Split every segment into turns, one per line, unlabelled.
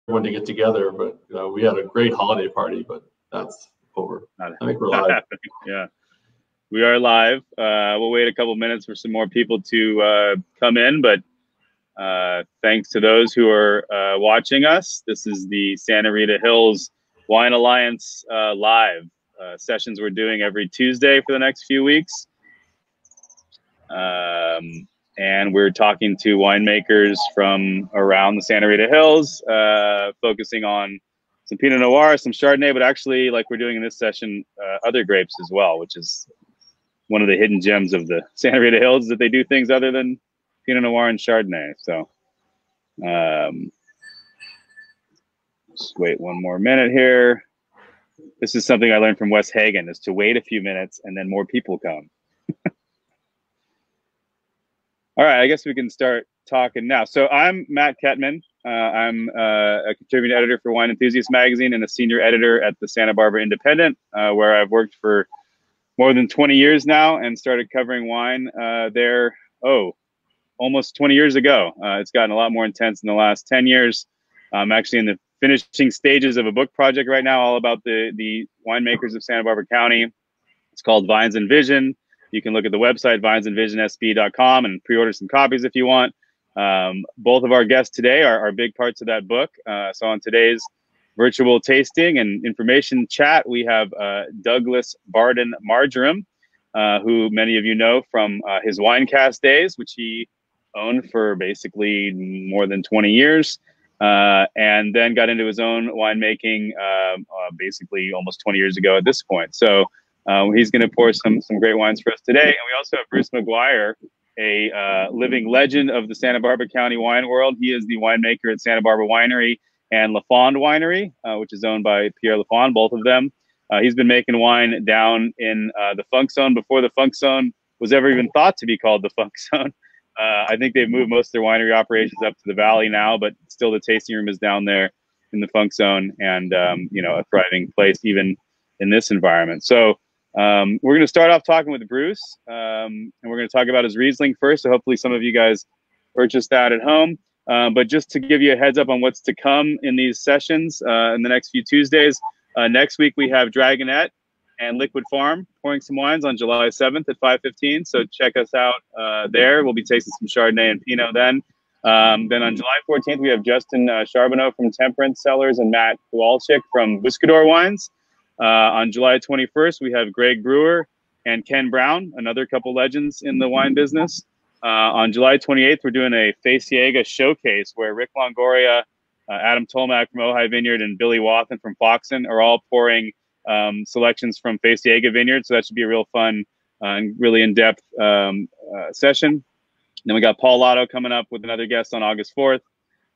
everyone to get together. But we had a great holiday party, but that's over. I think we're live.
Yeah, we are live. We'll wait a couple minutes for some more people to come in, but thanks to those who are watching us. This is the Santa Rita Hills Wine Alliance live sessions we're doing every Tuesday for the next few weeks. And we're talking to winemakers from around the Santa Rita Hills, focusing on some Pinot Noir, some Chardonnay, but actually, like we're doing in this session, other grapes as well, which is one of the hidden gems of the Santa Rita Hills, that they do things other than Pinot Noir and Chardonnay. So just wait one more minute here. This is something I learned from Wes Hagen, is to wait a few minutes and then more people come. All right, I guess we can start talking now. So I'm Matt Kettmann. I'm a contributing editor for Wine Enthusiast magazine and a senior editor at the Santa Barbara Independent, where I've worked for more than 20 years now and started covering wine there, almost 20 years ago. It's gotten a lot more intense in the last 10 years. I'm actually in the finishing stages of a book project right now, all about the winemakers of Santa Barbara County. It's called Vines and Vision. You can look at the website, vinesandvisionsb.com, and pre-order some copies if you want. Both of our guests today are big parts of that book. So on today's virtual tasting and information chat, we have Douglas Barden Margerum, who many of you know from his Winecast days, which he owned for basically more than 20 years, and then got into his own winemaking basically almost 20 years ago at this point. So he's going to pour some great wines for us today. And we also have Bruce McGuire, a living legend of the Santa Barbara County wine world. He is the winemaker at Santa Barbara Winery and Lafond Winery, which is owned by Pierre Lafond, both of them. He's been making wine down in the Funk Zone before the Funk Zone was ever even thought to be called the Funk Zone. I think they've moved most of their winery operations up to the valley now, but still the tasting room is down there in the Funk Zone, and a thriving place even in this environment. So we're going to start off talking with Bruce, and we're going to talk about his Riesling first. So hopefully some of you guys purchased that at home. But just to give you a heads up on what's to come in these sessions in the next few Tuesdays, next week we have Dragonette and Liquid Farm pouring some wines on July 7th at 5:15. So check us out there. We'll be tasting some Chardonnay and Pinot then. Then on July 14th, we have Justin Charbonneau from Temperance Cellars and Matt Kowalczyk from Buscador Wines. On July 21st, we have Greg Brewer and Ken Brown, another couple legends in the wine business. On July 28th, we're doing a Faciega showcase where Rick Longoria, Adam Tolmack from Ojai Vineyard, and Billy Wathen from Foxen are all pouring selections from Faciega Vineyard. So that should be a real fun and really in-depth session. Then we got Paul Lotto coming up with another guest on August 4th.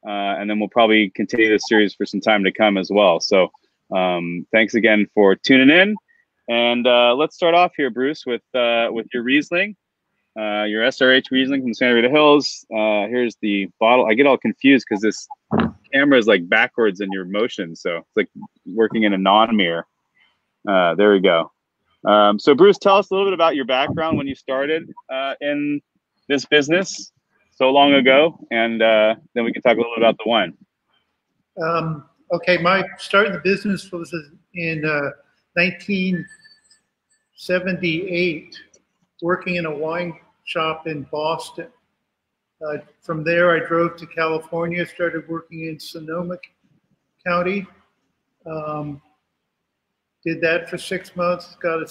And then we'll probably continue this series for some time to come as well. So thanks again for tuning in. And let's start off here, Bruce, with your Riesling. Your SRH Riesling from the Santa Rita Hills. Here's the bottle. I get all confused because this camera is like backwards in your motion. So it's like working in a non-mirror. There we go. So Bruce, tell us a little bit about your background when you started in this business so long ago. And then we can talk a little bit about the wine.
Okay, my start in the business was in 1978, working in a wine shop in Boston. From there, I drove to California, started working in Sonoma County. Did that for 6 months, got a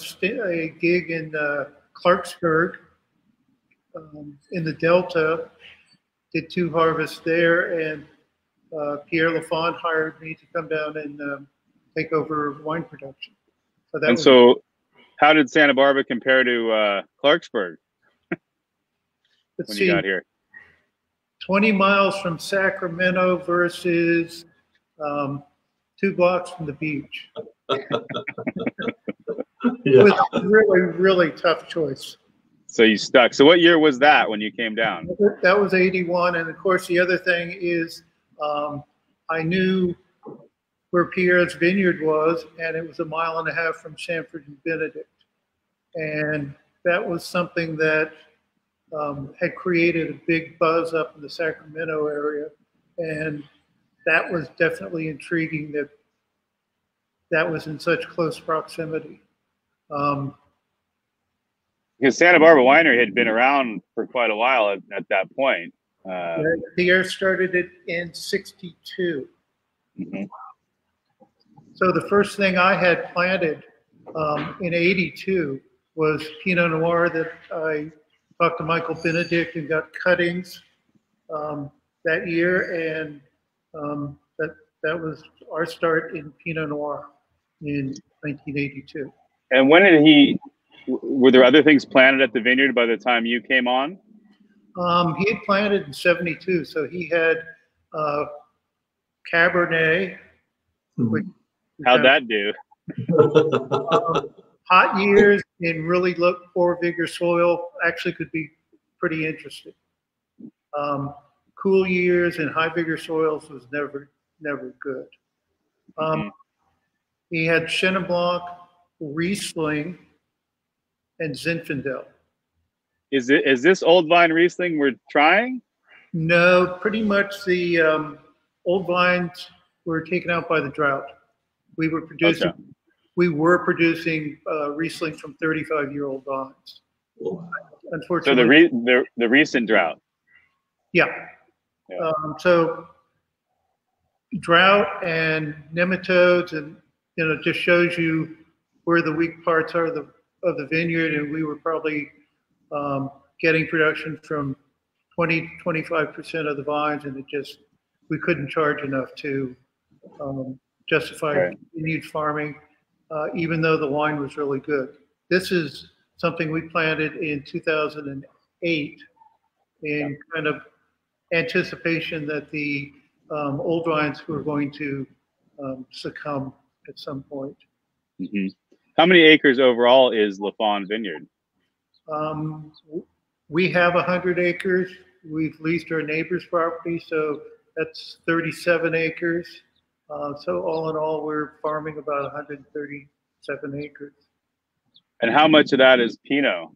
gig in Clarksburg in the Delta, did 2 harvests there, and Pierre Lafond hired me to come down and take over wine production. So that
so how did Santa Barbara compare to Clarksburg when you got here?
20 miles from Sacramento versus 2 blocks from the beach. It was a really, really tough choice.
So you stuck. So what year was that when you came down?
That was 81. And of course, the other thing is I knew where Pierre's vineyard was, and it was 1.5 miles from Sanford and Benedict. And that was something that had created a big buzz up in the Sacramento area. And that was definitely intriguing that that was in such close proximity.
Because Santa Barbara Winery had been around for quite a while at that point.
The year started it in '62.
Mm-hmm.
So the first thing I had planted in '82 was Pinot Noir that I talked to Michael Benedict and got cuttings that year, and that was our start in Pinot Noir in 1982.
And when did were there other things planted at the vineyard by the time you came on?
He had planted in '72, so he had Cabernet. Which
How'd that do?
Hot years in really poor vigor soil actually could be pretty interesting. Cool years in high vigor soils was never good. He had Chenin Blanc, Riesling, and Zinfandel.
Is this old vine Riesling we're trying?
No, pretty much the old vines were taken out by the drought. We were producing. Okay. We were producing Riesling from 35-year-old vines.
Unfortunately, so the recent drought.
Yeah. So drought and nematodes, and just shows you where the weak parts are of the vineyard, and we were probably getting production from 20-25% of the vines, and we couldn't charge enough to justify continued farming, even though the wine was really good. This is something we planted in 2008 in kind of anticipation that the old vines were going to succumb at some point.
Mm-hmm. How many acres overall is Lafond Vineyard?
We have 100 acres. We've leased our neighbor's property, so that's 37 acres. So all in all, we're farming about 137 acres.
And how much of that is Pinot?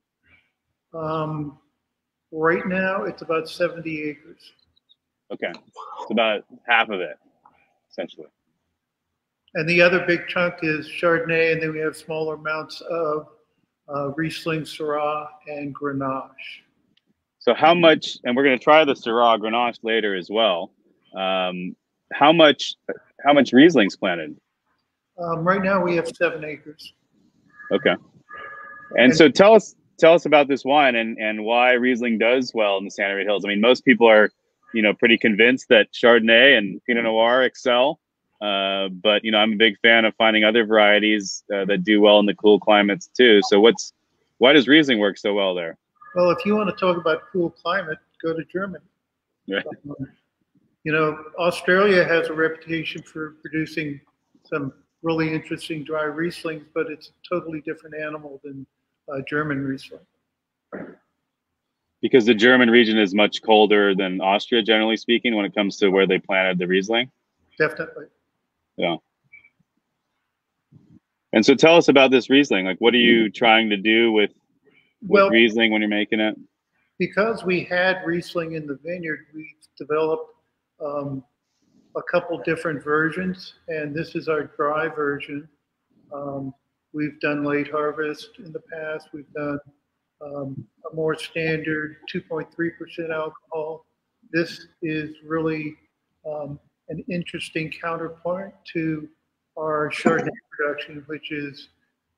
Right now, it's about 70 acres.
Okay, it's about half of it, essentially.
And the other big chunk is Chardonnay, and then we have smaller amounts of Riesling, Syrah, and Grenache.
So how much, and we're going to try the Syrah Grenache later as well. How much Riesling's planted?
Right now we have 7 acres.
Okay. And so tell us about this wine and why Riesling does well in the Santa Rita Hills. I mean, most people are, pretty convinced that Chardonnay and Pinot Noir excel. But, I'm a big fan of finding other varieties that do well in the cool climates too. So why does Riesling work so well there?
Well, if you want to talk about cool climate, go to Germany.
Yeah.
Australia has a reputation for producing some really interesting dry Rieslings, but it's a totally different animal than German Riesling.
Because the German region is much colder than Austria, generally speaking, when it comes to where they planted the Riesling?
Definitely.
Yeah. And so tell us about this Riesling. Like, what are you trying to do with Riesling when you're making it?
Because we had Riesling in the vineyard, we developed a couple different versions, and this is our dry version. We've done late harvest in the past. We've done a more standard 2.3% alcohol. This is really an interesting counterpoint to our Chardonnay production, which is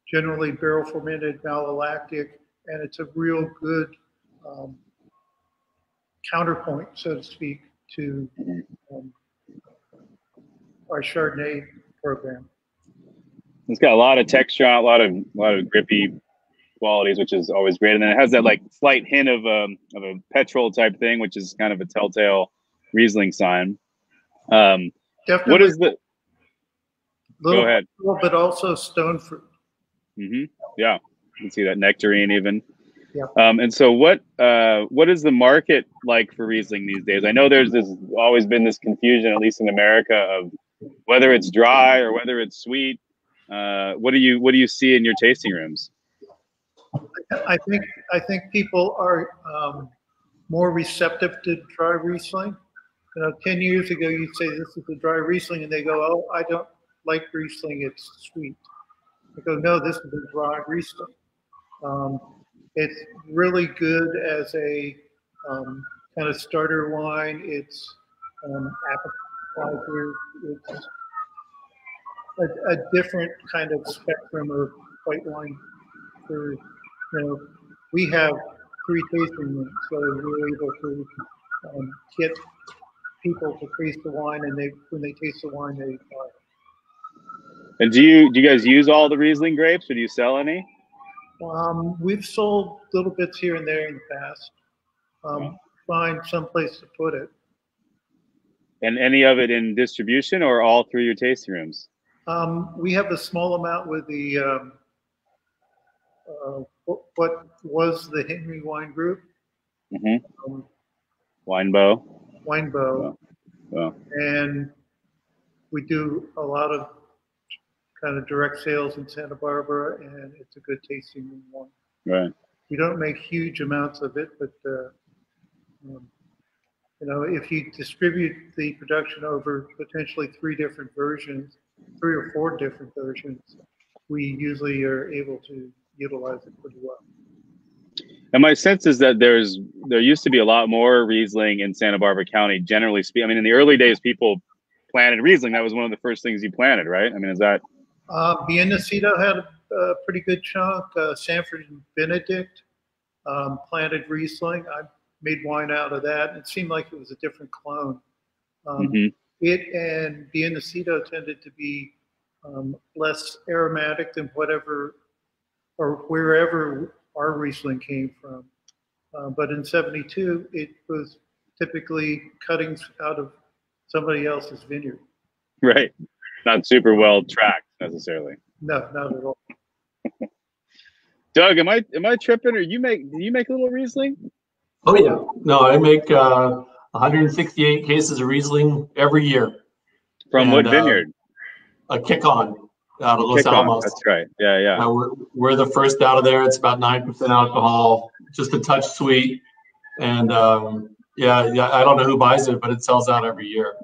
generally barrel fermented, malolactic, and it's a real good counterpoint, so to speak, to our Chardonnay program.
It's got a lot of texture on it, a lot of grippy qualities, which is always great. And then it has that like slight hint of a petrol type thing, which is kind of a telltale Riesling sign.
Definitely.
What is the? Go ahead.
But also stone fruit.
Mm-hmm. Yeah, you can see that nectarine even.
Yeah.
And so what is the market like for Riesling these days? I know there's always been this confusion, at least in America, of whether it's dry or whether it's sweet. What do you see in your tasting rooms?
I think people are more receptive to dry Riesling 10 years ago, you'd say this is a dry Riesling, and they go, "Oh, I don't like Riesling; it's sweet." I go, "No, this is a dry Riesling." It's really good as a kind of starter wine. It's appetizer. It's a different kind of spectrum of white wine. We have free tasting rooms, so we're able to get people to taste the wine, and when they taste the wine, they buy it.
And do you guys use all the Riesling grapes, or do you sell any?
We've sold little bits here and there in the past. Find some place to put it.
And any of it in distribution, or all through your tasting rooms?
We have a small amount with the what was the Henry Wine Group.
Mm-hmm. Winebow.
Oh. And we do a lot of kind of direct sales in Santa Barbara, and it's a good tasting room wine.
Right.
We don't make huge amounts of it, but if you distribute the production over potentially 3 or 4 different versions, we usually are able to utilize it pretty well.
And my sense is that there used to be a lot more Riesling in Santa Barbara County, generally speaking. I mean, in the early days, people planted Riesling. That was one of the first things you planted, right? I mean, is that?
Biennacido had a pretty good chunk. Sanford and Benedict planted Riesling. I made wine out of that. It seemed like it was a different clone. It and Biennacido tended to be less aromatic than whatever or wherever our Riesling came from. But in '72, it was typically cuttings out of somebody else's vineyard.
Right. Not super well tracked necessarily.
No, not at all.
Doug, am I tripping, or do you make a little Riesling?
Oh yeah. No, I make 168 cases of Riesling every year.
From what vineyard?
A Kettmann out of Los Alamos.
That's right. Yeah.
We're the first out of there. It's about 9% alcohol, just a touch sweet, and yeah. I don't know who buys it, but it sells out every year.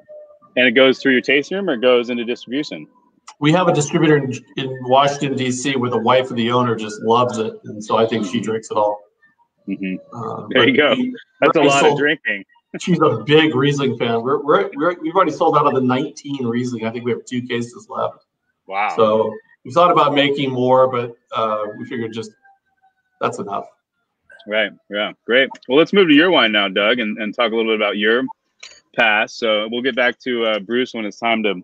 And it goes through your tasting room, or goes into distribution?
We have a distributor in Washington, D.C., where the wife of the owner just loves it, and so I think she drinks it all.
There you go. That's a lot of drinking.
She's a big Riesling fan. We've already sold out of the 19 Riesling. I think we have 2 cases left.
Wow.
So we thought about making more, but we figured just that's enough.
Right. Yeah. Great. Well, let's move to your wine now, Doug, and talk a little bit about your past. So we'll get back to Bruce when it's time to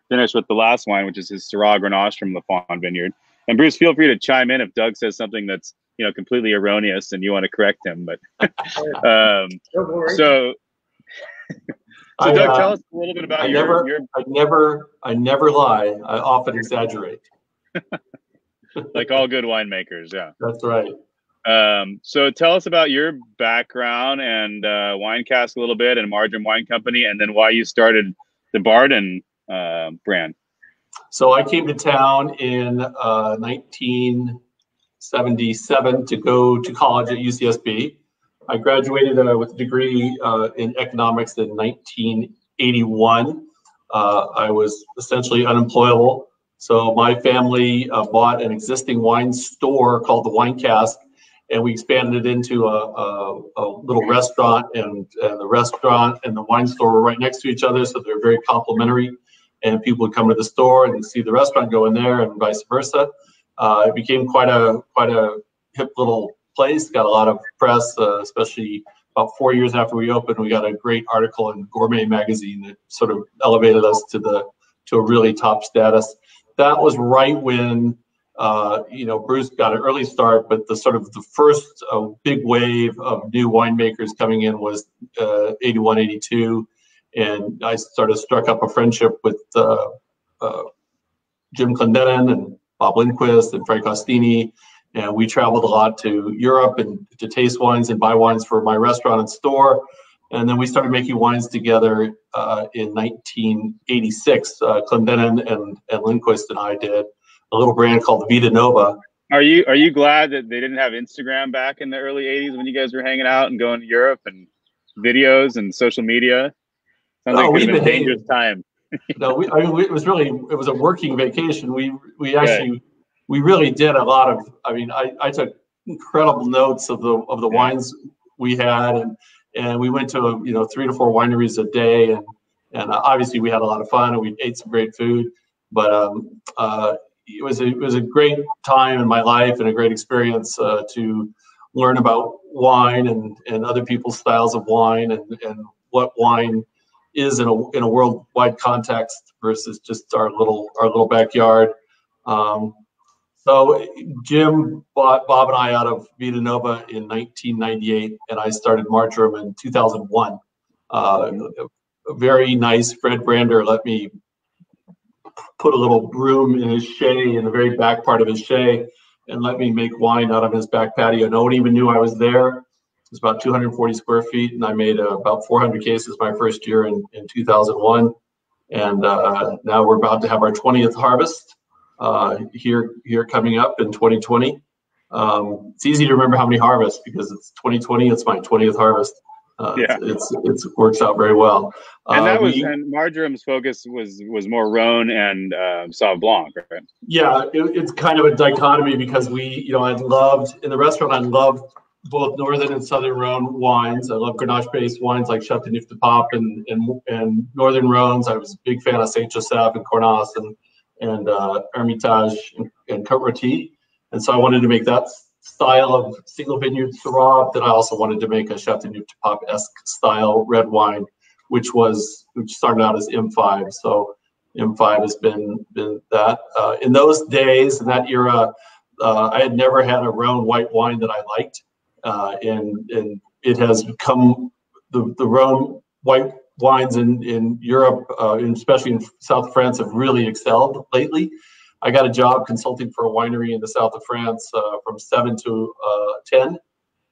finish with the last wine, which is his Syrah Grenache from Lafond Vineyard. And Bruce, feel free to chime in if Doug says something that's completely erroneous and you want to correct him. But so Doug, tell us a little bit about
I never lie. I often exaggerate.
Like all good winemakers, yeah.
That's right.
So tell us about your background and wine cask a little bit, and Margerum Wine Company, and then why you started the Barden brand.
So I came to town in 1977 to go to college at UCSB. I graduated with a degree in economics in 1981. I was essentially unemployable. So my family bought an existing wine store called the Wine Cask, and we expanded it into a little restaurant, and the restaurant and the wine store were right next to each other, so they're very complementary. And people would come to the store and see the restaurant go in there, and vice versa. It became quite a hip little place. Got a lot of press, especially about 4 years after we opened. We got a great article in Gourmet magazine that sort of elevated us to a really top status. That was right when Bruce got an early start, but the first big wave of new winemakers coming in was 81, 82. And I struck up a friendship with Jim Clendenin and Bob Lindquist and Frank Costini. And we traveled a lot to Europe and to taste wines and buy wines for my restaurant and store. And then we started making wines together in 1986. Clendenin and Lindquist and I did a little brand called Vita Nova.
Are you glad that they didn't have Instagram back in the early 80s when you guys were hanging out and going to Europe and videos and social media? Sounds like it could have been a dangerous time.
No, it was a working vacation. We actually,
Right.
we really did a lot of, I took incredible notes of the wines we had, and we went to, 3 to 4 wineries a day, and obviously we had a lot of fun and we ate some great food, but it was a great time in my life and a great experience to learn about wine and other people's styles of wine and what wine is in a worldwide context versus just our little backyard. So Jim bought Bob and I out of Vita Nova in 1998, and I started Margerum in 2001. A very nice Fred Brander let me put a little room in his shay, in the very back part of his shay, and let me make wine out of his back patio. No one even knew I was there. It was about 240 square feet, and I made about 400 cases my first year in 2001. And now we're about to have our 20th harvest here coming up in 2020. It's easy to remember how many harvests because it's 2020. It's my 20th harvest. It works out very well.
And and Margerum's focus was more Rhone and Sauv Blanc, right?
Yeah, it's kind of a dichotomy because I loved in the restaurant. I loved both northern and southern Rhone wines. I love Grenache-based wines like Chateauneuf du Pape and northern Rhones. I was a big fan of Saint Joseph and Cornas and Hermitage and Côte-Rôtie. And so I wanted to make that style of single vineyard Syrah. Then I also wanted to make a Chateauneuf du Pape-esque style red wine, which started out as M5. So M5 has been that. In those days, in that era, I had never had a Rhone white wine that I liked. And it has become the Rhone white wines in Europe, and especially in South of France, have really excelled lately. I got a job consulting for a winery in the south of France from 7 to 10,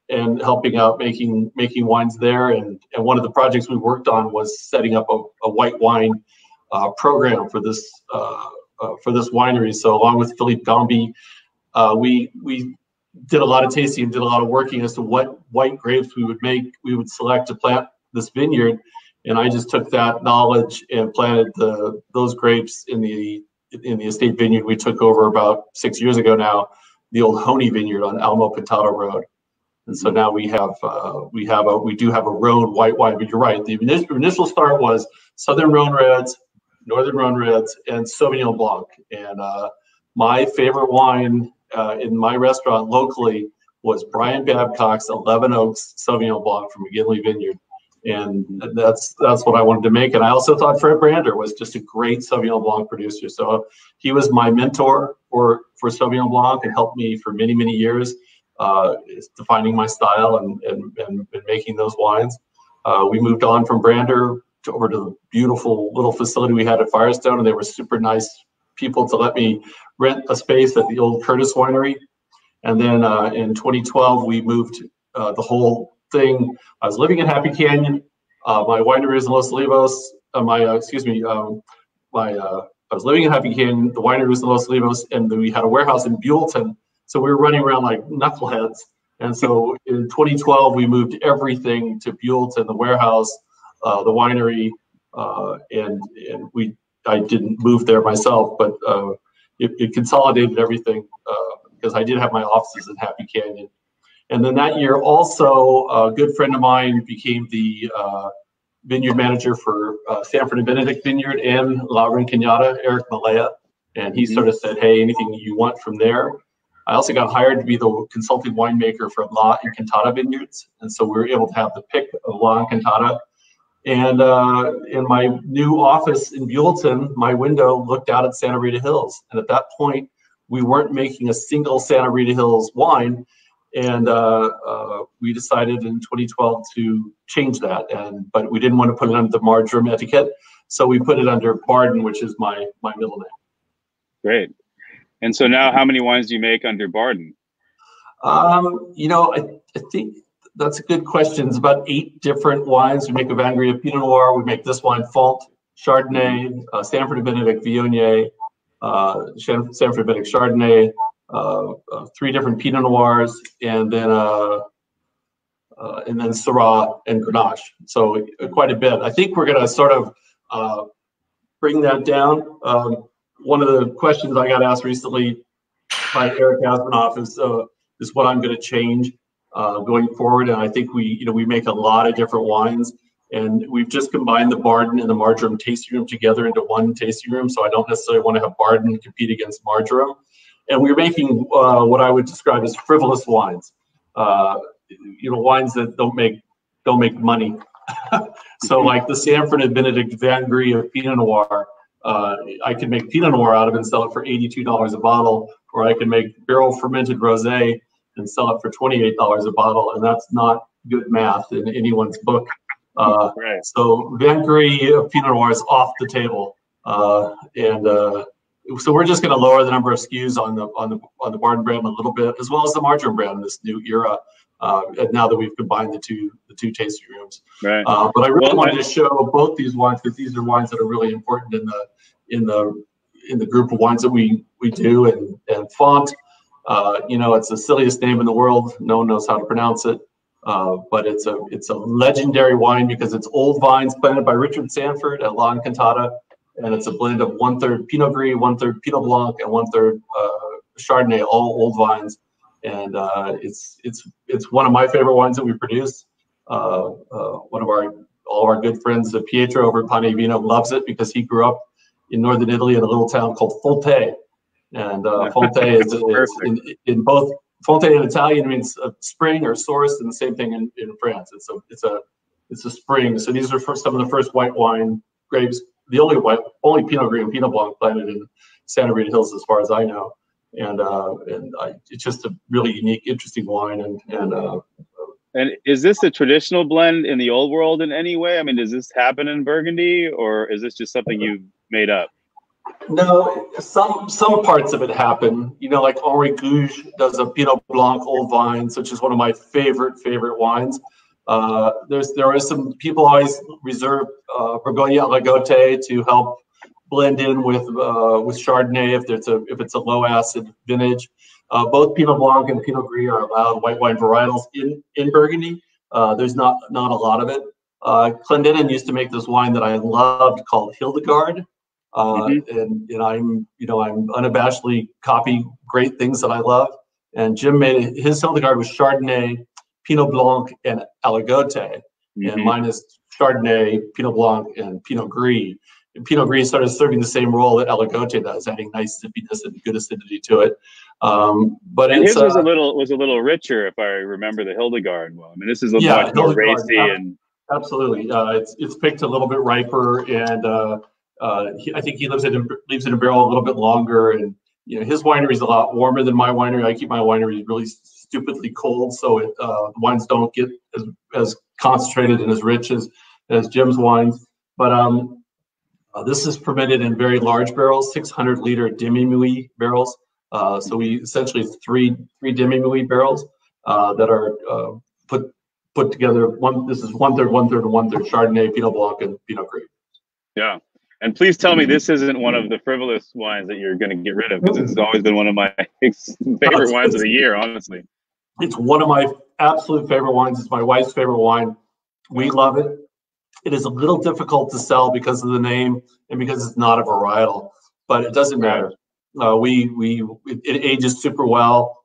and helping out making wines there. And one of the projects we worked on was setting up a white wine program for this winery. So along with Philippe Gambi, we did a lot of tasting and did a lot of working as to what white grapes we would select to plant this vineyard. And I just took that knowledge and planted those grapes in the estate vineyard we took over about 6 years ago now, the old Honey vineyard on Almo Pintado Road. And so now we do have a Rhone white wine. But you're right, the initial start was Southern Rhone Reds, Northern Rhone Reds, and Sauvignon Blanc. And my favorite wine in my restaurant locally was Brian Babcock's 11 Oaks Sauvignon Blanc from McGinley Vineyard. And that's what I wanted to make. And I also thought Fred Brander was just a great Sauvignon Blanc producer. So he was my mentor for Sauvignon Blanc and helped me for many, many years defining my style and making those wines. We moved on from Brander over to the beautiful little facility we had at Firestone, and they were super nice people to let me rent a space at the old Curtis Winery. And then in 2012, we moved the whole thing. I was living in Happy Canyon. My winery is in Los Olivos. I was living in Happy Canyon. The winery was in Los Olivos, and we had a warehouse in Buellton. So we were running around like knuckleheads. And so in 2012, we moved everything to Buellton, the warehouse, the winery, and I didn't move there myself, but it consolidated everything because I did have my offices in Happy Canyon. And then that year also, a good friend of mine became the vineyard manager for Sanford and Benedict Vineyard and La Rinconada, Eric Malaya. And he sort of said, hey, anything you want from there. I also got hired to be the consulting winemaker for La Encantada Vineyards. And so we were able to have the pick of La Encantada. And in my new office in Buellton, my window looked out at Santa Rita Hills. And at that point, we weren't making a single Santa Rita Hills wine. And we decided in 2012 to change that. But we didn't want to put it under the Margerum etiquette. So we put it under Barden, which is my middle name.
Great. And so now how many wines do you make under Barden?
I think that's a good question. It's about 8 different wines. We make a Vangria Pinot Noir. We make this wine, Font, Chardonnay, Sanford and Benedict Viognier, Sanford and Benedict Chardonnay, 3 different Pinot Noirs, and then and then Syrah and Grenache. So quite a bit. I think we're going to sort of bring that down. One of the questions I got asked recently by Eric Asmanoff is what I'm going to change going forward. And I think we make a lot of different wines, and we've just combined the Barden and the Margerum tasting room together into one tasting room. So I don't necessarily want to have Barden compete against Margerum. And we're making what I would describe as frivolous wines. Wines that don't make money. So like the Sanford and Benedict Van Grie of Pinot Noir, I could make Pinot Noir out of it and sell it for $82 a bottle, or I can make barrel fermented rosé and sell it for $28 a bottle, and that's not good math in anyone's book.
Right.
So Van Grie of Pinot Noir is off the table, so we're just going to lower the number of SKUs on the Barden brand a little bit, as well as the Margerum brand in this new era. And now that we've combined the two tasting rooms,
right.
But I really wanted to show both these wines because these are wines that are really important in the group of wines that we do. And Font, it's the silliest name in the world. No one knows how to pronounce it, but it's a legendary wine because it's old vines planted by Richard Sanford at La Encantada, and it's a blend of 1/3 Pinot Gris, 1/3 Pinot Blanc, and 1/3 Chardonnay, all old vines. And it's one of my favorite wines that we produce. All of our good friends, Pietro over at Pane Vino, loves it because he grew up in northern Italy in a little town called Fonte. And Fonte is in both Fonte in Italian means spring or source, and the same thing in France. It's a spring. So these are some of the first white wine grapes, the only Pinot Gris and Pinot Blanc planted in Santa Rita Hills, as far as I know. And it's just a really unique, interesting wine.
And is this a traditional blend in the old world in any way? I mean, does this happen in Burgundy, or is this just something you made up?
No, some parts of it happen. Like Henri Gouge does a Pinot Blanc old vines, which is one of my favorite wines. There are some people always reserve Bourgogne Alagote to help blend in with Chardonnay if it's a low acid vintage. Both Pinot Blanc and Pinot Gris are allowed white wine varietals in Burgundy. There's not a lot of it. Clendenin used to make this wine that I loved called Hildegard, and I'm unabashedly copy great things that I love. And Jim made his Hildegard with Chardonnay, Pinot Blanc, and Alagote, and mine is Chardonnay, Pinot Blanc, and Pinot Gris. And Pinot Gris started serving the same role that Alagote does, adding nice zippiness and good acidity to it. But
his was a little richer, if I remember the Hildegard well. I mean, this is much more racy and
absolutely. It's picked a little bit riper, and I think he leaves it in a barrel a little bit longer. And his winery is a lot warmer than my winery. I keep my winery really stupidly cold, so the wines don't get as concentrated and as rich as Jim's wines. But this is fermented in very large barrels, 600-liter demi-muid barrels. So we essentially three demi-muid barrels that are put together. This is 1/3, 1/3, and 1/3 Chardonnay, Pinot Blanc, and Pinot Gris.
Yeah, and please tell me this isn't one of the frivolous wines that you're going to get rid of, because this has always been one of my favorite wines of the year, honestly.
It's one of my absolute favorite wines. It's my wife's favorite wine. We love it. It is a little difficult to sell because of the name and because it's not a varietal, but it doesn't matter. It ages super well.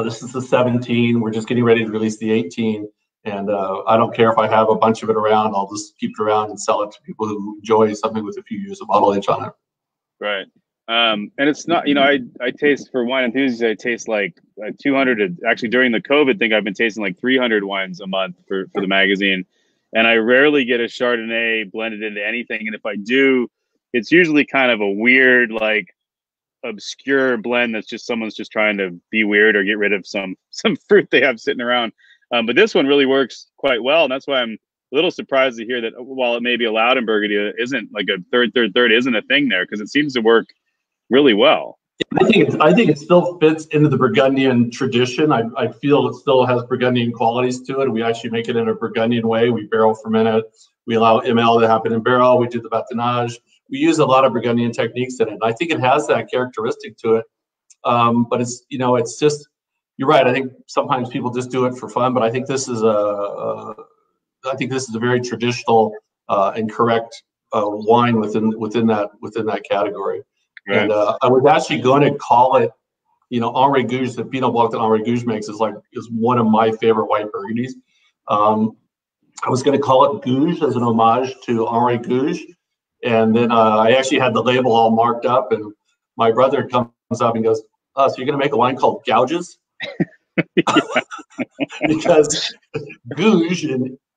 This is the 17. We're just getting ready to release the 18, and I don't care if I have a bunch of it around. I'll just keep it around and sell it to people who enjoy something with a few years of bottle age on it.
Right. And it's not, I taste, for wine enthusiasts, I taste like 200. Actually, during the COVID thing, I've been tasting like 300 wines a month for the magazine. And I rarely get a Chardonnay blended into anything. And if I do, it's usually kind of a weird, like obscure blend that's just someone's just trying to be weird or get rid of some fruit they have sitting around. But this one really works quite well. And that's why I'm a little surprised to hear that while it may be allowed in Burgundy, it isn't like a third isn't a thing there, because it seems to work really well.
I think it still fits into the Burgundian tradition. I feel it still has Burgundian qualities to it. We actually make it in a Burgundian way. We barrel ferment it. We allow ML to happen in barrel. We do the batonnage. We use a lot of Burgundian techniques in it. I think it has that characteristic to it. But it's just you're right. I think sometimes people just do it for fun, but I think this is a very traditional and correct wine within that category.
Right.
And I was actually going to call it, Henri Gouge. The Pinot Blanc that Henri Gouge makes is one of my favorite white Burgundies. I was going to call it Gouge as an homage to Henri Gouge, and then I actually had the label all marked up, and my brother comes up and goes, "Oh, so you're going to make a wine called Gouges?" Because Gouge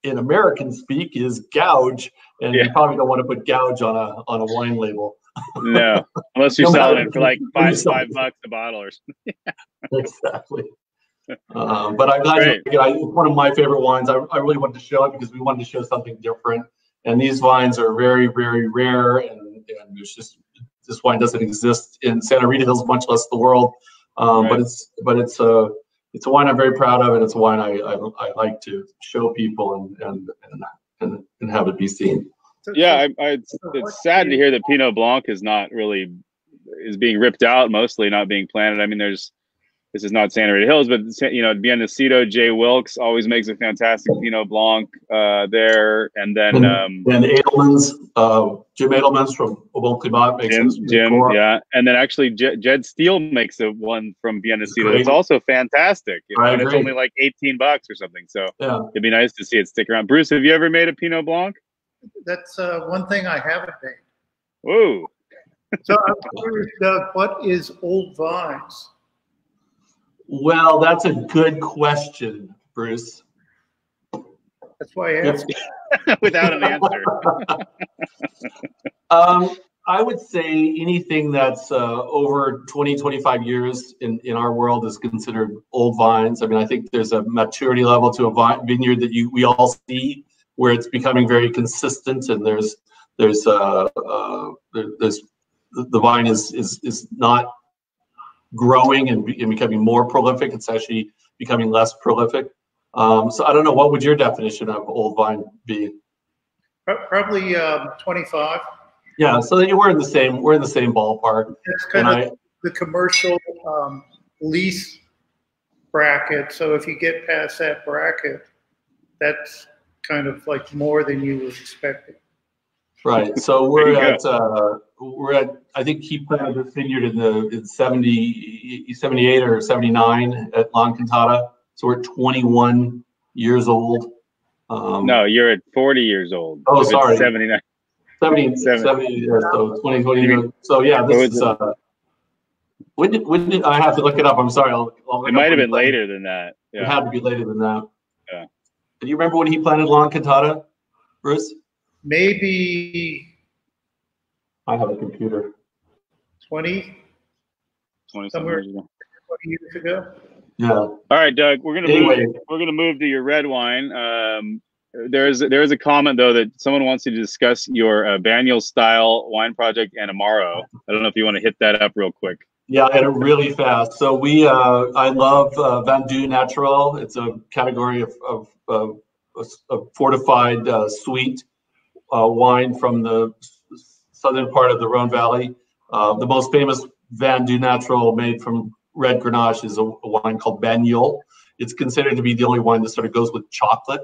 in American speak is gouge, and you probably don't want to put gouge on a wine label.
No, unless you're selling it for like $5 a bottle or something.
Exactly. But I'm glad it's one of my favorite wines. I really wanted to show it because we wanted to show something different. And these wines are very, very rare, and there's just this wine doesn't exist in Santa Rita Hills, much less the world. But it's a wine I'm very proud of, and it's a wine I like to show people and have it be seen.
Yeah, it's sad to hear that Pinot Blanc is being ripped out, mostly not being planted. I mean, this is not Santa Rita Hills, but Biennacido, Jay Wilkes always makes a fantastic Pinot Blanc there, and then
and Edelman's, Jim Edelman's from Bon Climat makes
Jim, yeah, and then actually Jed Steele makes one from Biennacido. It's also fantastic, and it's only like $18 or something. So it'd be nice to see it stick around. Bruce, have you ever made a Pinot Blanc?
That's one thing I haven't made.
Whoa!
So I'm curious, Doug, what is Old Vines?
Well, that's a good question, Bruce.
That's why I asked.
Without an answer.
I would say anything that's over 20, 25 years in our world is considered old vines. I mean, I think there's a maturity level to a vineyard that we all see where it's becoming very consistent, and the vine is not growing and becoming more prolific. It's actually becoming less prolific. So I don't know, what would your definition of old vine be?
Probably 25.
Yeah, so we're in the same ballpark.
It's kind of the commercial lease bracket. So if you get past that bracket, that's kind of like more than you was expecting. Right. So we're at I think he planted this vineyard in 78 or 79 at La Cantata. So we're 21 years old.
No, you're at 40 years old.
Oh, sorry.
79.
70, so 2020. So yeah, this is when did I have to look it up? I'm sorry.
It might have been later than that. Yeah.
It had to be later than that.
Yeah.
Do you remember when he planted La Cantata, Bruce?
Maybe
I have a computer.
20 somewhere ago. 20 years ago.
Yeah.
All right, Doug. We're gonna move to your red wine. There is a comment though that someone wants you to discuss your Banyul style wine project and Amaro. I don't know if you want to hit that up real quick.
Yeah, I hit it really fast. So I love Vendu Natural. It's a category of fortified sweet wine from the southern part of the Rhone Valley. The most famous Vendu Natural made from red Grenache is a wine called Banyul. It's considered to be the only wine that sort of goes with chocolate.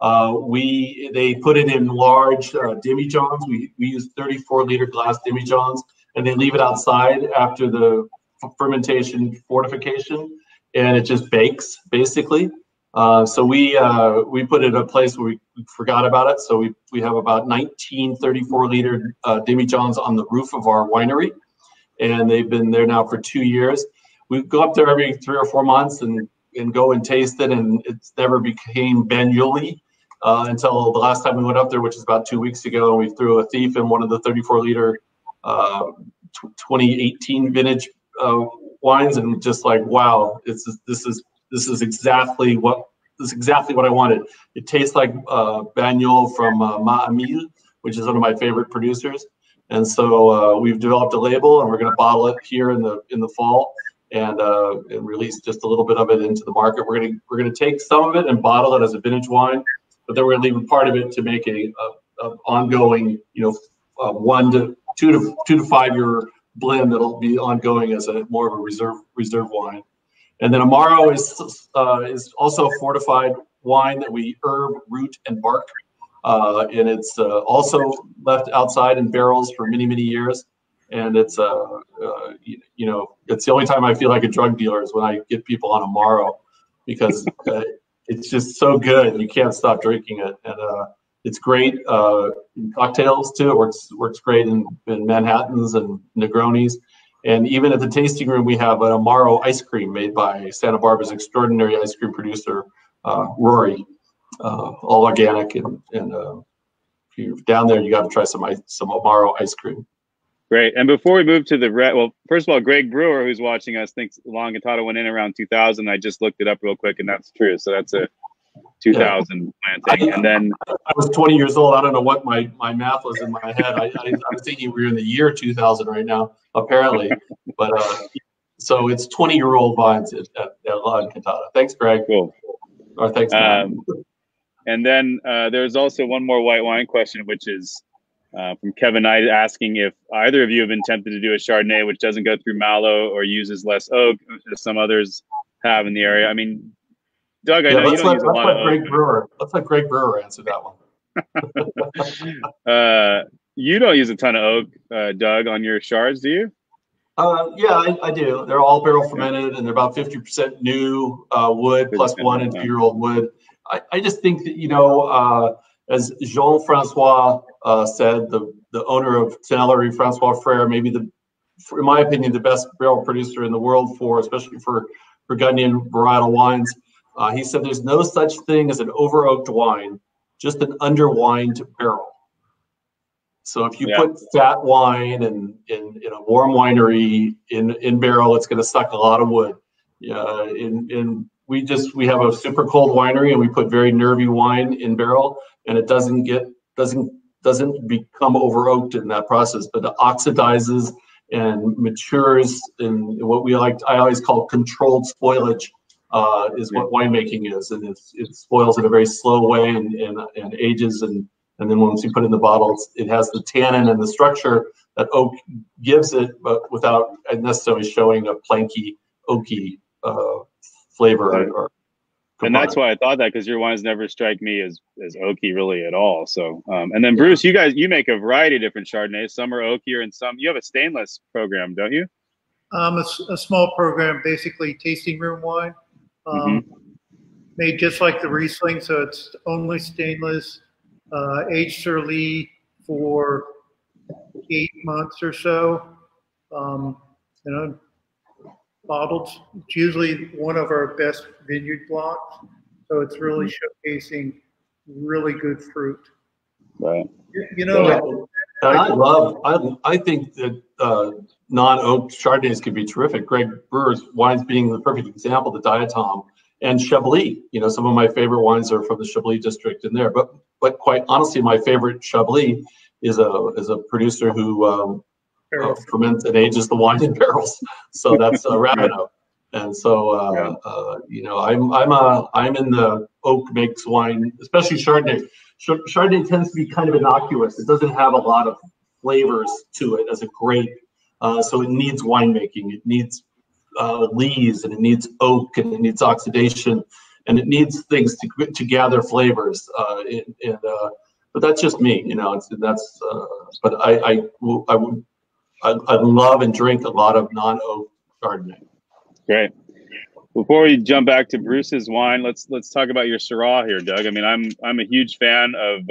They put it in large demijohns. We use 34-liter glass demijohns, and they leave it outside after the fermentation fortification, and it just bakes basically. So we put it in a place where we forgot about it. So we have about 19 34-liter demijohns on the roof of our winery, and they've been there now for 2 years. We go up there every 3 or 4 months and go and taste it, and it's never became Banyul-y until the last time we went up there, which is about 2 weeks ago, and we threw a thief in one of the 34-liter 2018 vintage wines, and just like, wow, this is exactly what I wanted. It tastes like Banyul from Ma'amil, which is one of my favorite producers, and so we've developed a label, and we're going to bottle it here in the fall, and release just a little bit of it into the market. We're going to take some of it and bottle it as a vintage wine, but then we're going to leave a part of it to make a ongoing, 2 to 5 year blend that'll be ongoing as more of a reserve wine. And then Amaro is also a fortified wine that we herb, root, and bark. And it's also left outside in barrels for many, many years. And it's, you know, it's the only time I feel like a drug dealer is when I get people on Amaro, because it's just so good. You can't stop drinking it. And it's great in cocktails too. It works great in Manhattans and Negronis. And even at the tasting room, we have an Amaro ice cream made by Santa Barbara's extraordinary ice cream producer, Rory, all organic. And if you're down there, you got to try some Amaro ice cream.
Great. And before we move to the red, well, first of all, Greg Brewer, who's watching us, thinks La Encantada went in around 2000. I just looked it up real quick, and that's true. So that's a 2000 planting. And then
I was 20 years old. I don't know what my math was in my head. I was thinking we were in the year 2000 right now, apparently. But so it's 20-year-old vines at La Encantada. Thanks, Greg.
Cool.
Or thanks, Matt.
And then there's also one more white wine question, which is from Kevin Knight, asking if either of you have been tempted to do a Chardonnay which doesn't go through Malo or uses less oak, as some others have in the area. I mean, Doug, I know you don't use a lot of oak.
Let's let Greg Brewer answer that
one. You don't use a ton of oak, Doug, on your Chards, do you?
Yeah, I do. They're all barrel fermented, and they're about 50% new wood, plus 1 and 2-year-old wood. I just think that, you know, as Jean-Francois said, the owner of Tannerie, Francois Frere, maybe in my opinion, the best barrel producer in the world especially for Burgundian varietal wines. He said there's no such thing as an over-oaked wine, just an under-wined barrel. So if you put fat wine in a warm winery in barrel, it's going to suck a lot of wood. We have a super cold winery, and we put very nervy wine in barrel, and it doesn't become over oaked in that process, but it oxidizes and matures in what I always call controlled spoilage. Is what winemaking is, and it spoils in a very slow way and ages, and then once you put it in the bottle, it has the tannin and the structure that oak gives it, but without necessarily showing a planky, oaky flavor.
Right. And that's why I thought that, because your wines never strike me as oaky really at all. So, and then Bruce, you make a variety of different Chardonnays. Some are oakier, and some you have a stainless program, don't you?
A small program, basically tasting room wine. Made just like the Riesling, so it's only stainless, aged sur lie for 8 months or so. Bottled. It's usually one of our best vineyard blocks, so it's really showcasing really good fruit.
Right.
You know,
I think that non-oak Chardonnays could be terrific. Greg Brewer's wines being the perfect example, the Diatom and Chablis. You know, some of my favorite wines are from the Chablis district in there. But quite honestly, my favorite Chablis is a producer who ferments and ages the wine in barrels. So that's Ravenel. And so you know, I'm in the oak makes wine, especially Chardonnay. Chardonnay tends to be kind of innocuous. It doesn't have a lot of flavors to it as a grape. So it needs winemaking. It needs lees, and it needs oak, and it needs oxidation, and it needs things to gather flavors. But that's just me, you know. But I love and drink a lot of non-oak Chardonnay.
Great. Before we jump back to Bruce's wine, let's talk about your Syrah here, Doug. I mean, I'm a huge fan of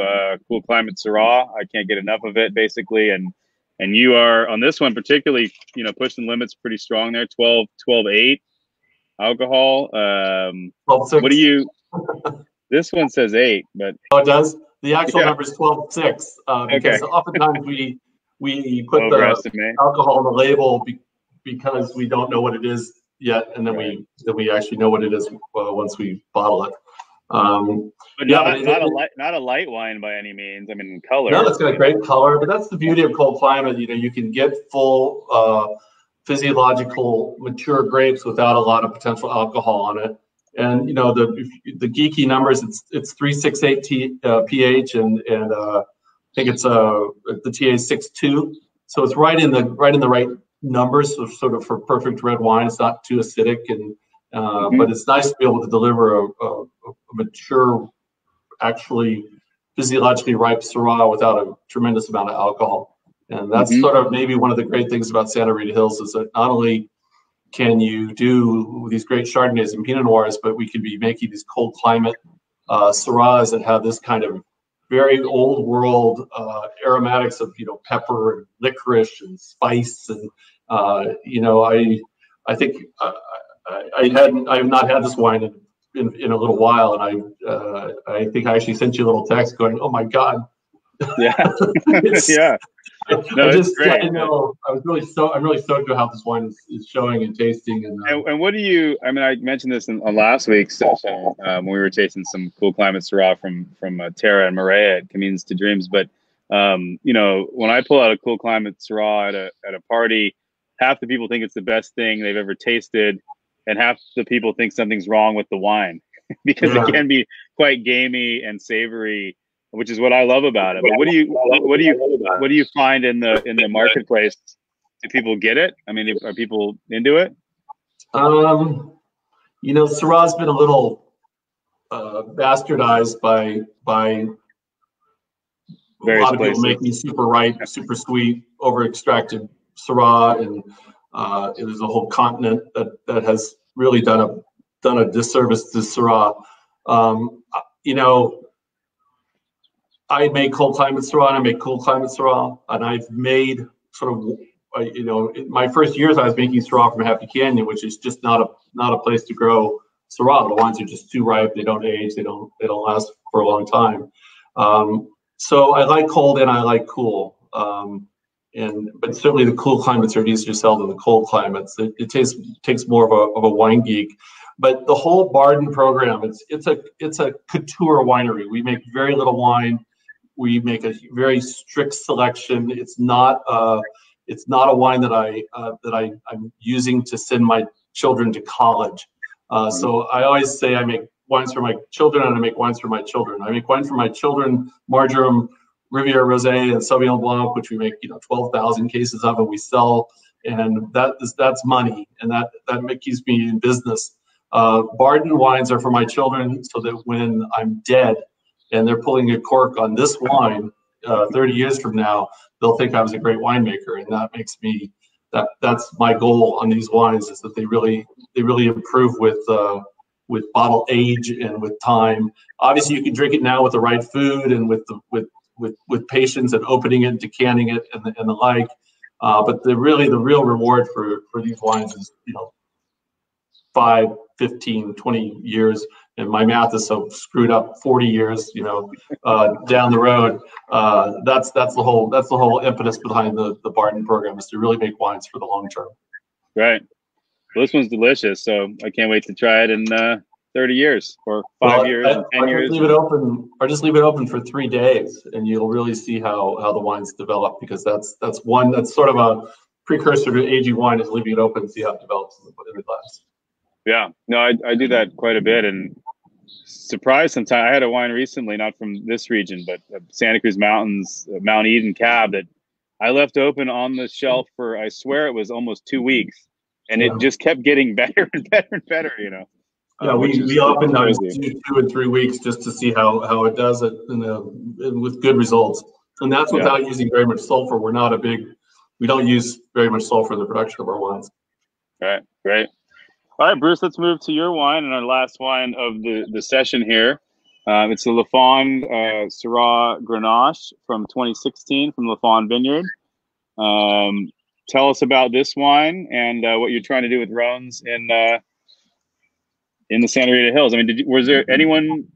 Cool Climate Syrah. I can't get enough of it, basically, and you are on this one particularly, you know, pushing limits pretty strong there. 12.8 alcohol.
12.6.
What do you? This one says 8, but
it does. The actual number is 12.6 because oftentimes we put the alcohol on the label because we don't know what it is yet, and then we actually know what it is once we bottle it.
But not a light wine by any means. I mean, in color.
No, it's got a great color, but that's the beauty of cold climate. You know, you can get full physiological mature grapes without a lot of potential alcohol on it. And you know, the geeky numbers, it's 3.68 pH, and I think it's the TA 6.2. So it's right in the right numbers, so sort of for perfect red wine. It's not too acidic, and But it's nice to be able to deliver a mature, actually physiologically ripe Syrah without a tremendous amount of alcohol. And that's sort of maybe one of the great things about Santa Rita Hills is that not only can you do these great Chardonnays and Pinot Noirs, but we could be making these cold climate Syrahs that have this kind of very old world aromatics of, pepper and licorice and spice. And, I think I have not had this wine in a little while. And I think I actually sent you a little text going, oh my God.
Yeah. Yeah. No, it's great.
I know. I'm really stoked about how this wine is showing and tasting.
And what do you? I mean, I mentioned this on last week's session when we were tasting some cool climate Syrah from Terra and Maria at Camins to Dreams. But when I pull out a cool climate Syrah at a party, half the people think it's the best thing they've ever tasted, and half the people think something's wrong with the wine because it can be quite gamey and savory, which is what I love about it. But what do you find in the marketplace? Do people get it? I mean, are people into it?
Syrah's been a little bastardized by a lot of people making super ripe, super sweet, over extracted Syrah, and there's a whole continent that has really done a disservice to Syrah. I make cold climate Syrah, and I make cool climate Syrah, and I've made sort of, in my first years I was making Syrah from Happy Canyon, which is just not a place to grow Syrah. The wines are just too ripe. They don't age. They don't last for a long time. So I like cold and I like cool. But certainly the cool climates are easier to sell than the cold climates. It takes more of a wine geek. But the whole Barden program, it's a couture winery. We make very little wine. We make a very strict selection. It's not a wine that I'm using to send my children to college. So I always say I make wines for my children and I make wines for my children. I make wine for my children, Margerum, Riviera Rosé, and Sauvignon Blanc, which we make 12,000 cases of, and we sell, and that's money, and that keeps me in business. Barden wines are for my children, so that when I'm dead and they're pulling a cork on this wine 30 years from now, they'll think I was a great winemaker, and that makes me that's my goal on these wines, is that they really improve with bottle age and with time. Obviously, you can drink it now with the right food and with patience and opening it, decanting it, and the like. But the real reward for these wines is 5, 15, 20 years, and my math is so screwed up, 40 years, down the road. That's the whole impetus behind the Barden program, is to really make wines for the long term. Right.
Well, this one's delicious, so I can't wait to try it in 30 years or 5 years and 10 years.
Just leave it open for 3 days, and you'll really see how the wines develop, because that's sort of a precursor to aging wine, is leaving it open and see how it develops in the glass. Yeah,
no, I do that quite a bit, and surprised sometimes. I had a wine recently, not from this region, but Santa Cruz Mountains, Mount Eden Cab, that I left open on the shelf for, I swear it was almost 2 weeks, and it just kept getting better and better and better,
Yeah, we often do 2 and 3 weeks just to see how it does it, and with good results. And that's without using very much sulfur. We don't use very much sulfur in the production of our wines.
Right, great. All right, Bruce, let's move to your wine and our last wine of the session here. It's the Lafond Syrah Grenache from 2016 from Lafond Vineyard. Tell us about this wine and what you're trying to do with Rhones in the Santa Rita Hills. I mean, was there anyone?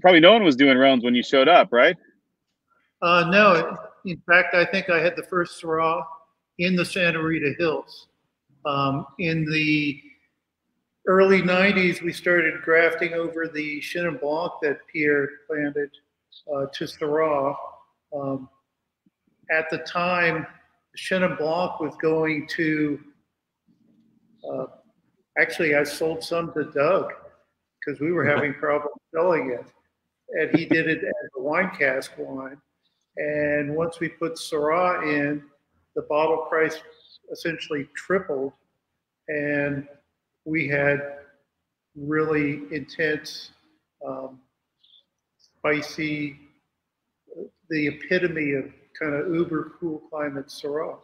Probably no one was doing Rhones when you showed up, right?
No. In fact, I think I had the first Syrah in the Santa Rita Hills. In the early 90s, we started grafting over the Chenin Blanc that Pierre planted to Syrah. At the time, Chenin Blanc was going to, actually I sold some to Doug because we were having problems selling it. And he did it as a wine cask wine. And once we put Syrah in, the bottle price essentially tripled. And we had really intense, spicy, the epitome of kind of uber cool climate Syrah.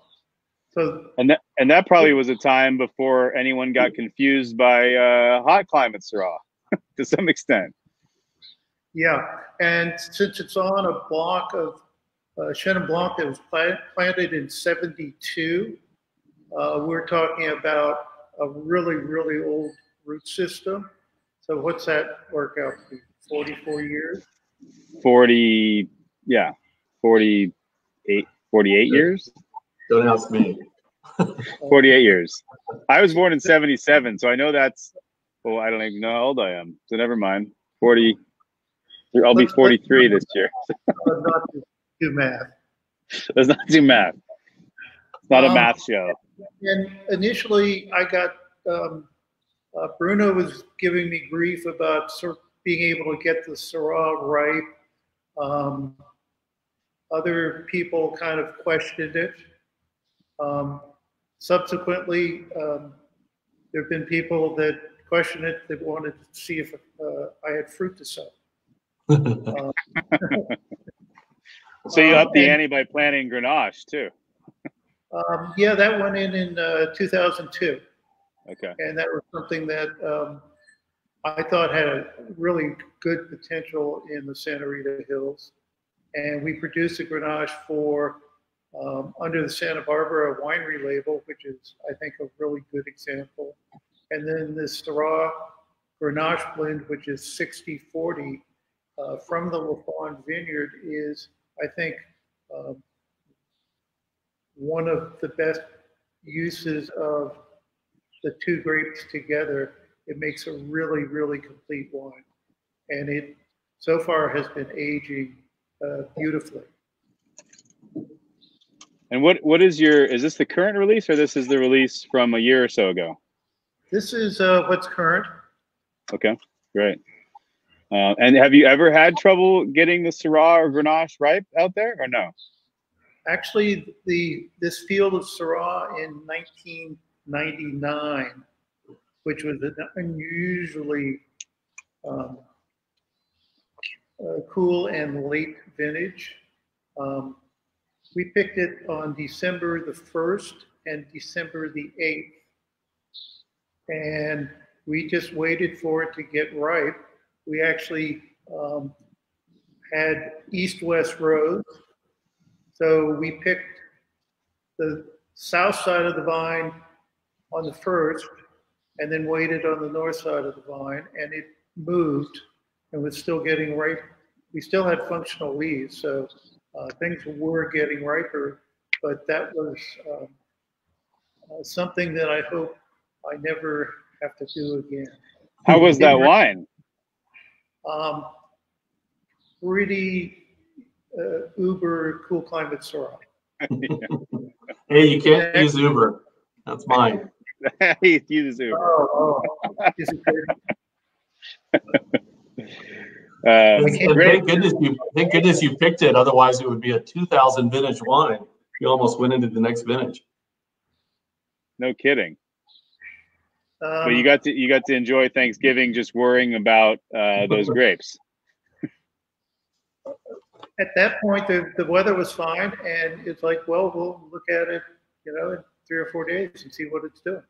So
and that probably was a time before anyone got confused by hot climate Syrah to some extent.
Yeah, and since it's on a block of Chenin Blanc that was planted in '72, we're talking about a really, really old root system. So what's that work out to be? 44 years?
48 years?
Don't ask me.
48 years. I was born in '77, so I know that's, well, I don't even know how old I am. So never mind. 40. I'll be 43 this year.
Let's not do math.
Let's not do math. It's not a math show.
And initially, I got Bruno was giving me grief about sort of being able to get the Syrah ripe. Other people kind of questioned it. Subsequently, there have been people that questioned it that wanted to see if I had fruit to sell.
So you upped the ante by planting Grenache too.
Yeah, that went in 2002.
Okay.
And that was something that I thought had a really good potential in the Santa Rita Hills. And we produced a Grenache for under the Santa Barbara winery label, which is, I think, a really good example. And then this Syrah Grenache blend, which is 60-40 from the Lafond vineyard, is, I think, one of the best uses of the two grapes together. It makes a really, really complete wine. And it so far has been aging beautifully.
And what is is this the current release, or this is the release from a year or so ago?
This is what's current.
Okay, great. And have you ever had trouble getting the Syrah or Grenache ripe out there, or no?
Actually, this field of Syrah in 1999, which was an unusually cool and late vintage. We picked it on December the 1st and December the 8th. And we just waited for it to get ripe. We actually had east-west rows. So we picked the south side of the vine on the 1st and then waited on the north side of the vine, and it moved and was still getting ripe. We still had functional leaves, so things were getting riper, but that was something that I hope I never have to do again.
How was that wine?
Pretty uber cool climate Syrah.
Hey, you can't use Uber. That's mine.
He uses Uber.
Oh.
Thank goodness you picked it. Otherwise, it would be a 2000 vintage wine. You almost went into the next vintage.
No kidding. But you got to enjoy Thanksgiving just worrying about those grapes.
At that point, the weather was fine, and it's like, well, we'll look at it, in 3 or 4 days and see what it's doing.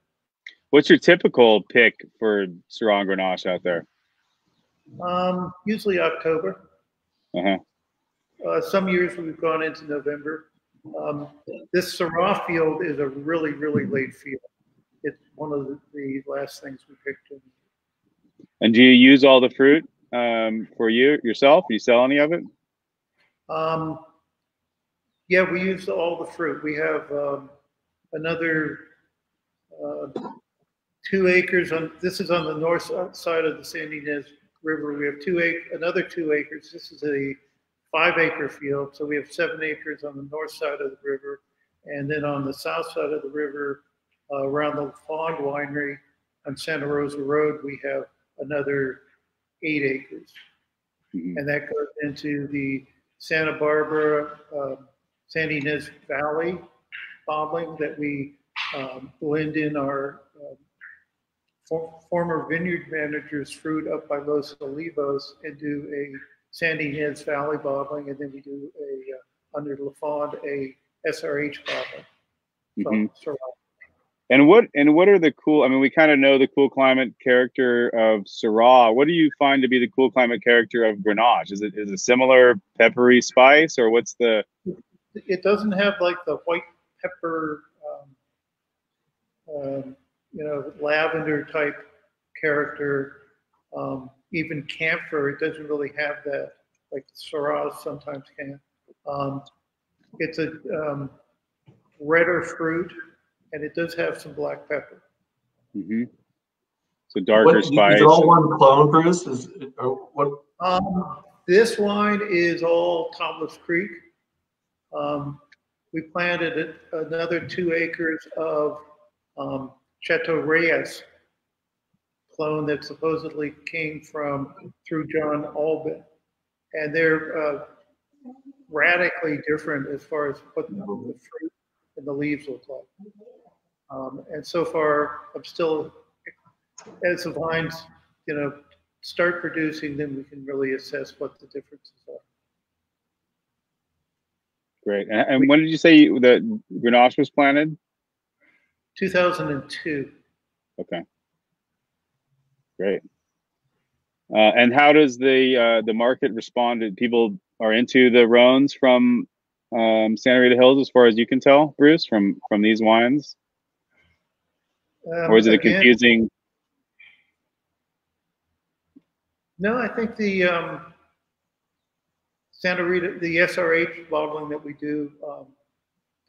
What's your typical pick for Syrah and Grenache out there?
Usually October. Some years we've gone into November. This Syrah field is a really, really late field. It's one of the last things we picked in.
And do you use all the fruit for yourself? Do you sell any of it?
Yeah, we use all the fruit. We have another 2 acres this is on the north side of the San Ynez River. We have another 2 acres. This is a 5-acre field. So we have 7 acres on the north side of the river. And then on the south side of the river, around the Lafond Winery on Santa Rosa Road, we have another 8 acres. And that goes into the Santa Barbara, San Ynez Valley bottling that we blend in our former vineyard manager's fruit up by Los Olivos and do a Sandy Heads Valley bottling, and then we do a under Lafond a SRH bottling from Syrah.
And what are the cool? I mean, we kind of know the cool climate character of Syrah. What do you find to be the cool climate character of Grenache? Is it similar peppery spice, or what's the?
It doesn't have like the white pepper, lavender type character. Even camphor, it doesn't really have that, like Syrah sometimes can. It's a redder fruit, and it does have some black pepper.
So darker spice.
Is it all one clone, Bruce? What?
This wine is all Tablas Creek. We planted another 2 acres of Chateau Reyes clone that supposedly came through John Albin, and they're radically different as far as what the fruit and the leaves look like. And so far, I'm still, as the vines, start producing, then we can really assess what the differences are.
Great. And when did you say that Grenache was planted?
2002.
Okay. Great. And how does the market respond? People are into the Rhones from Santa Rita Hills, as far as you can tell, Bruce, from these wines? Or is it a confusing?
No, I think the Santa Rita, the SRH bottling that we do,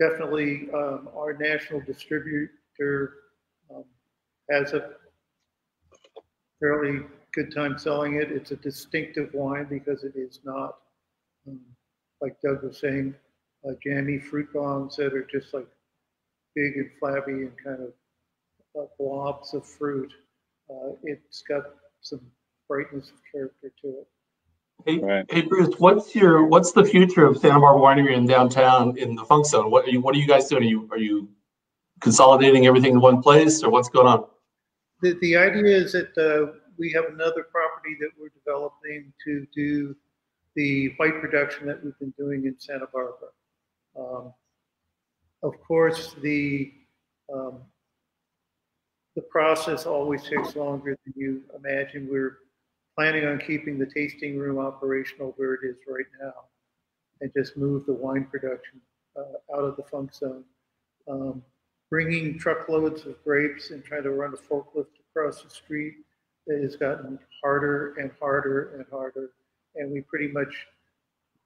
definitely our national distributor has a fairly good time selling it. It's a distinctive wine because it is not, like Doug was saying, jammy fruit bombs that are just like big and flabby and kind of blobs of fruit. It's got some brightness of character to it.
Hey Bruce, what's the future of Santa Barbara Winery in downtown in the Funk Zone? What are you guys doing? Are you consolidating everything in one place, or what's going on?
The idea is that we have another property that we're developing to do the white production that we've been doing in Santa Barbara. Of course, the process always takes longer than you imagine. We're planning on keeping the tasting room operational where it is right now and just move the wine production out of the Funk Zone. Bringing truckloads of grapes and trying to run a forklift across the street has gotten harder and harder and harder. And we pretty much,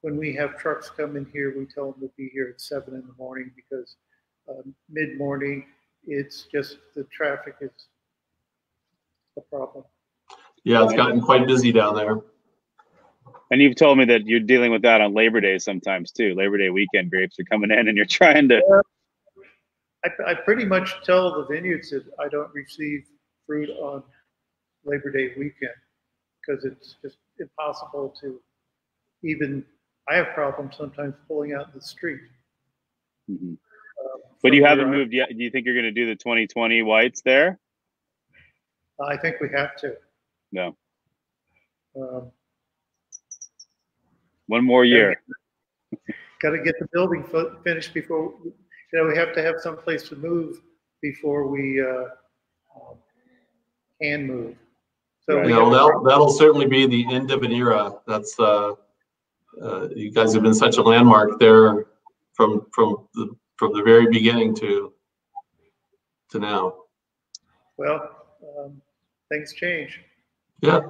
when we have trucks come in here, we tell them to be here at 7 in the morning because mid-morning, it's just the traffic is a problem.
Yeah, it's gotten quite busy down there.
And you've told me that you're dealing with that on Labor Day sometimes too. Labor Day weekend grapes are coming in and you're trying to...
I pretty much tell the vineyards that I don't receive fruit on Labor Day weekend because it's just impossible to even, I have problems sometimes pulling out in the street.
But you haven't moved yet. Do you think you're going to do the 2020 whites there?
I think we have to.
No. One more year.
Got to get the building finished before, we have to have some place to move before we can move. So
that'll certainly be the end of an era. That's you guys have been such a landmark there from the very beginning to now.
Well, things change.
Yeah.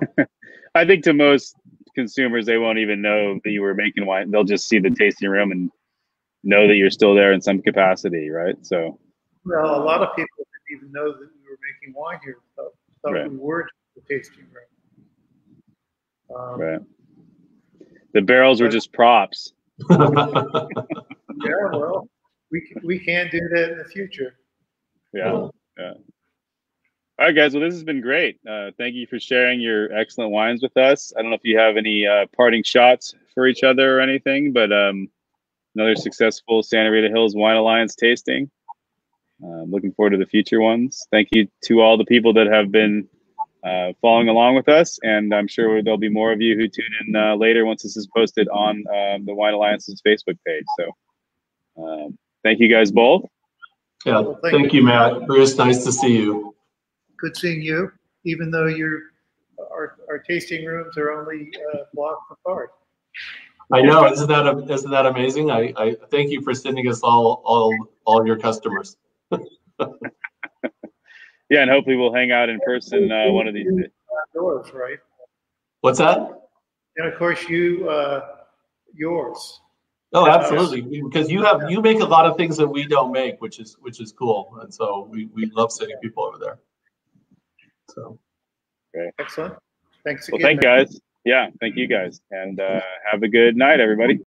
I think to most consumers, they won't even know that you were making wine. They'll just see the tasting room and know that you're still there in some capacity, right? So,
well, a lot of people didn't even know that we were making wine here. Thought
right.
We were the tasting room.
Right. The barrels were just props.
Yeah, well, we can do that in the future.
Yeah. Yeah. All right, guys. Well, this has been great. Thank you for sharing your excellent wines with us. I don't know if you have any parting shots for each other or anything, but another successful Santa Rita Hills Wine Alliance tasting. Looking forward to the future ones. Thank you to all the people that have been following along with us, and I'm sure there'll be more of you who tune in later once this is posted on the Wine Alliance's Facebook page. So thank you guys both.
Yeah,
Well,
thank you, Matt. Bruce, nice to see you.
Good seeing you, even though our tasting rooms are only blocks apart.
I know, isn't that amazing? I thank you for sending us all your customers.
Yeah, and hopefully we'll hang out in person one of these days.
Yours, right?
What's that?
And of course, yours.
Oh, absolutely. Because you make a lot of things that we don't make, which is cool, and so we love sending people over there. So,
great,
excellent. Thanks again.
Well, thank you guys. Yeah, thank you guys, and have a good night, everybody.